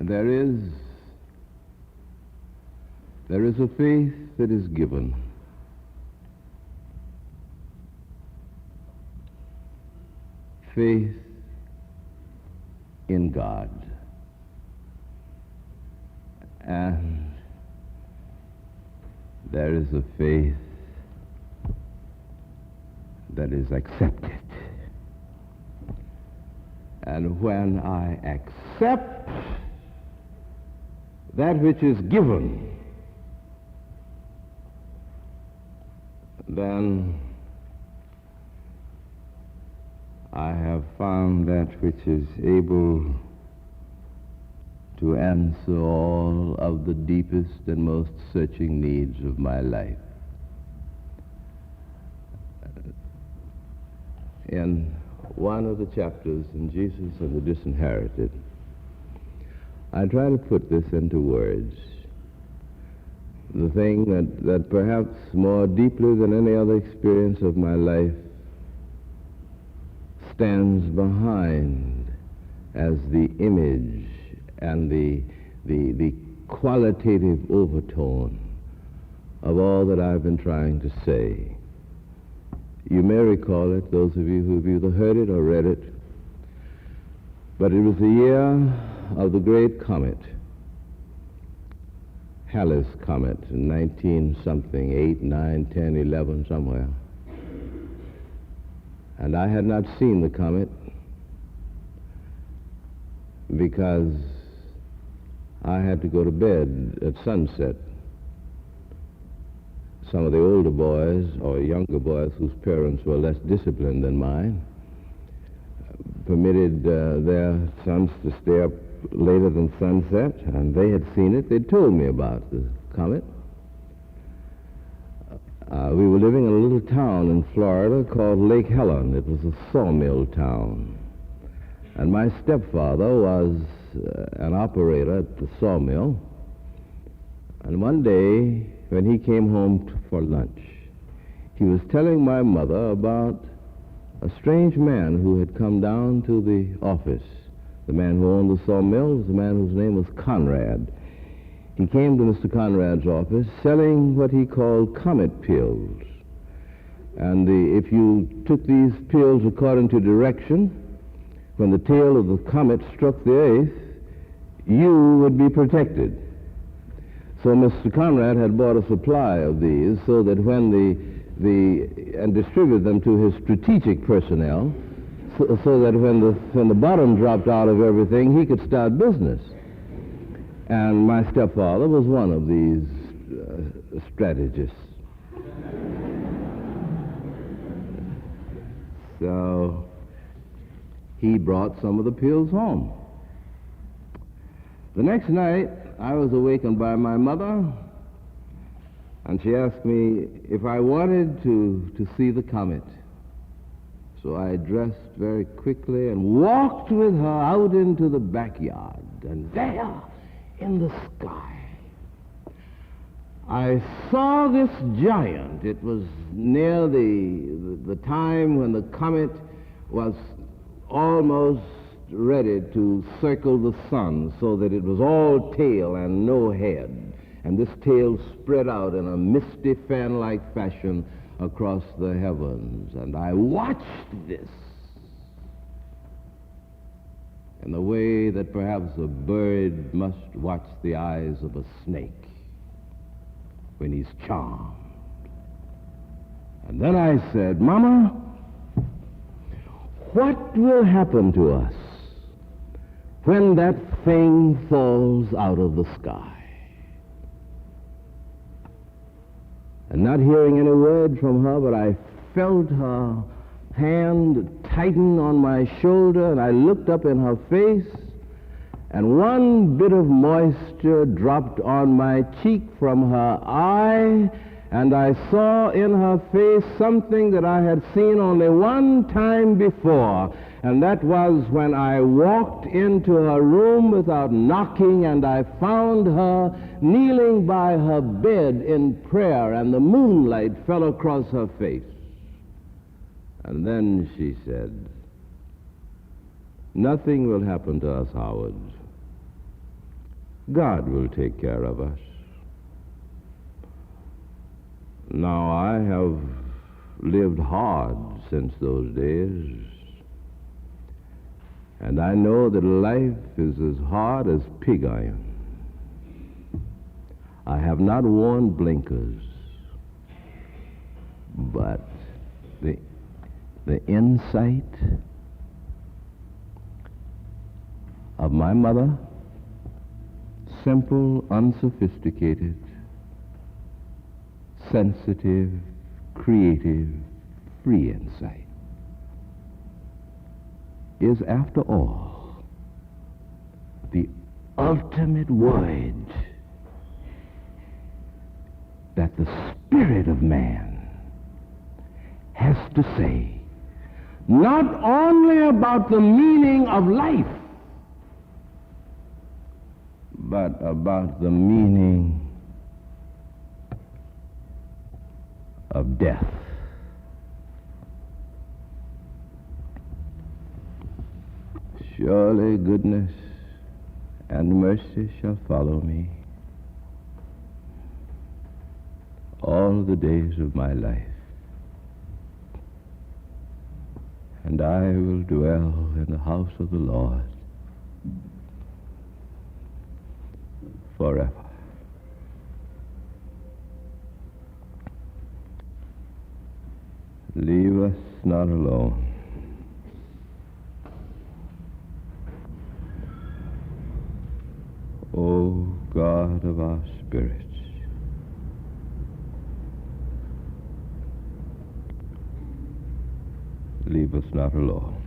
There is a faith that is given. Faith in God. And there is a faith that is accepted. And when I accept that which is given, then I have found that which is able to answer all of the deepest and most searching needs of my life. In one of the chapters in Jesus and the Disinherited, I try to put this into words. The thing that perhaps more deeply than any other experience of my life stands behind as the image and the qualitative overtone of all that I've been trying to say. You may recall it, those of you who've either heard it or read it, but it was the year of the great comet, Halley's comet, in 19-something, 8, 9, 10, 11, somewhere. And I had not seen the comet because I had to go to bed at sunset. Some of the older boys, or younger boys whose parents were less disciplined than mine, permitted their sons to stay up later than sunset, and they had seen it. They told me about the comet. We were living in a little town in Florida called Lake Helen. It was a sawmill town. And my stepfather was an operator at the sawmill. And one day, when he came home for lunch, he was telling my mother about a strange man who had come down to the office. The man who owned the sawmill was a man whose name was Conrad. He came to Mr. Conrad's office selling what he called Comet pills. And if you took these pills according to direction, when the tail of the comet struck the earth, you would be protected. So Mr. Conrad had bought a supply of these so that when and distributed them to his strategic personnel, so that when the bottom dropped out of everything, he could start business. And my stepfather was one of these strategists. So he brought some of the pills home. The next night, I was awakened by my mother, and she asked me if I wanted to see the comet. So I dressed very quickly and walked with her out into the backyard. And there, in the sky, I saw this giant. It was near the time when the comet was almost ready to circle the sun, so that it was all tail and no head. And this tail spread out in a misty fan-like fashion across the heavens. And I watched this in the way that perhaps a bird must watch the eyes of a snake when he's charmed. And then I said, Mama, what will happen to us when that thing falls out of the sky? And not hearing any word from her, but I felt her hand tighten on my shoulder, and I looked up in her face, and one bit of moisture dropped on my cheek from her eye, and I saw in her face something that I had seen only one time before, and that was when I walked into her room without knocking, and I found her kneeling by her bed in prayer, and the moonlight fell across her face. And then she said, nothing will happen to us, Howard. God will take care of us. Now, I have lived hard since those days, and I know that life is as hard as pig iron. I have not worn blinkers, but the insight of my mother, simple, unsophisticated, sensitive, creative, free insight, is, after all, the ultimate word that the spirit of man has to say, not only about the meaning of life, but about the meaning of death. Surely goodness and mercy shall follow me all the days of my life, and I will dwell in the house of the Lord forever. Leave us not alone. O God of our spirits, leave us not alone.